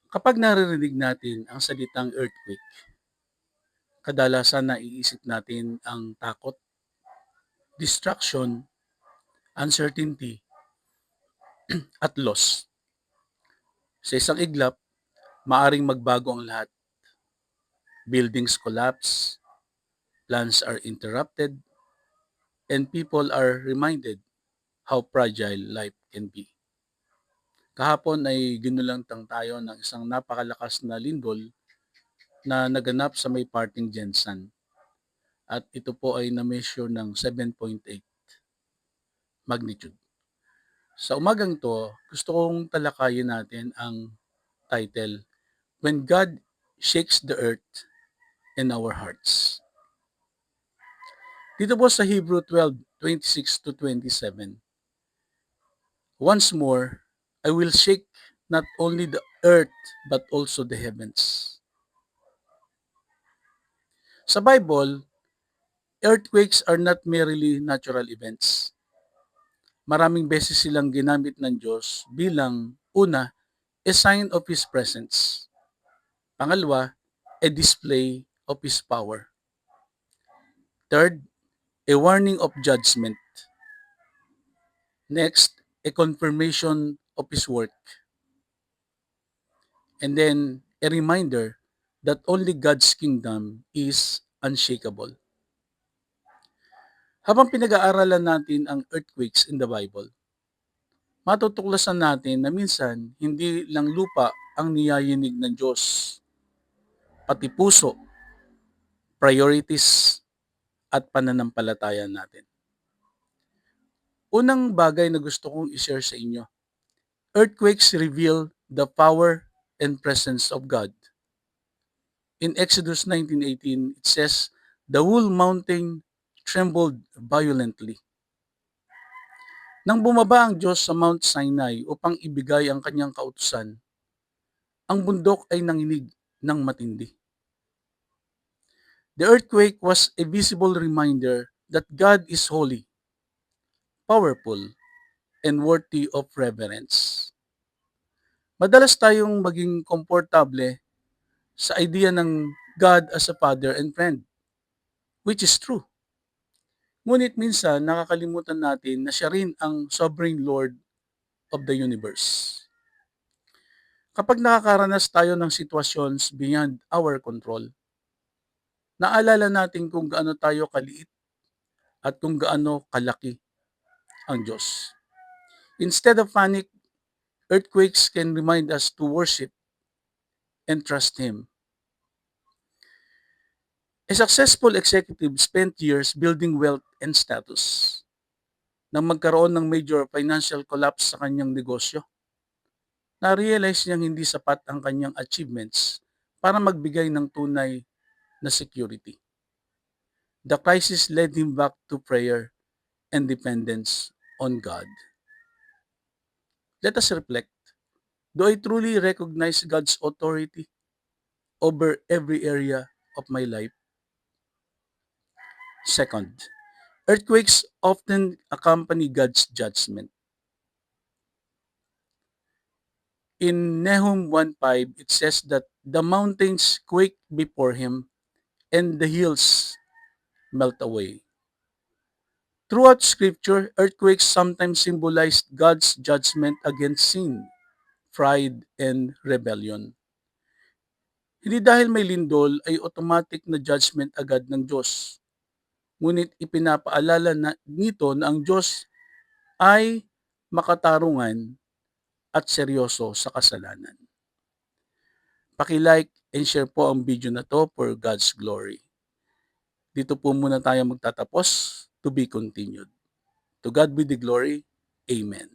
Kapag naririnig natin ang salitang earthquake, kadalasan naiisip natin ang takot, distraction, uncertainty, at loss. Sa isang iglap, maaring magbago ang lahat. Buildings collapse, plans are interrupted, and people are reminded how fragile life can be. Kahapon ay ginulantang tayo ng isang napakalakas na lindol na naganap sa may parting Jensan at ito po ay na-measure ng 7.8 magnitude. Sa umagang to, gusto kong talakayin natin ang title, When God Shakes the Earth in Our Hearts. Dito po sa Hebrew 12:26 to 27, once more, I will shake not only the earth but also the heavens. Sa Bible, earthquakes are not merely natural events. Maraming beses silang ginamit ng Diyos bilang una, a sign of His presence. Pangalawa, a display of His power. Third, a warning of judgment. Next, a confirmation of His work. And then, a reminder that only God's kingdom is unshakable. Habang pinag-aaralan natin ang earthquakes in the Bible, matutuklasan natin na minsan hindi lang lupa ang niyayinig ng Diyos, pati puso, priorities, at pananampalataya natin. Unang bagay na gusto kong i-share sa inyo, earthquakes reveal the power and presence of God. In Exodus 19:18, it says, the whole mountain trembled violently. Nang bumaba ang Diyos sa Mount Sinai upang ibigay ang kanyang kautusan, ang bundok ay nanginig ng matindi. The earthquake was a visible reminder that God is holy, powerful, and worthy of reverence. Madalas tayong maging komportable sa idea ng God as a father and friend, which is true. Ngunit minsan nakakalimutan natin na siya rin ang sovereign Lord of the universe. Kapag nakakaranas tayo ng situations beyond our control, naalala natin kung gaano tayo kaliit at kung gaano kalaki ang Diyos. Instead of panic, earthquakes can remind us to worship and trust Him. A successful executive spent years building wealth and status. Nang magkaroon ng major financial collapse sa kanyang negosyo, na-realize niyang hindi sapat ang kanyang achievements para magbigay ng tunay na security. The crisis led him back to prayer and dependence on God. Let us reflect. Do I truly recognize God's authority over every area of my life? Second, earthquakes often accompany God's judgment. In Nahum 1:5, it says that the mountains quake before him and the hills melt away. Throughout Scripture, earthquakes sometimes symbolize God's judgment against sin, pride, and rebellion. Hindi dahil may lindol ay automatic na judgment agad ng Diyos. Ngunit ipinapaalala nito na ang Diyos ay makatarungan at seryoso sa kasalanan. Paki-like and share po ang video na to for God's glory. Dito po muna tayo magtatapos. To be continued. To God be the glory. Amen.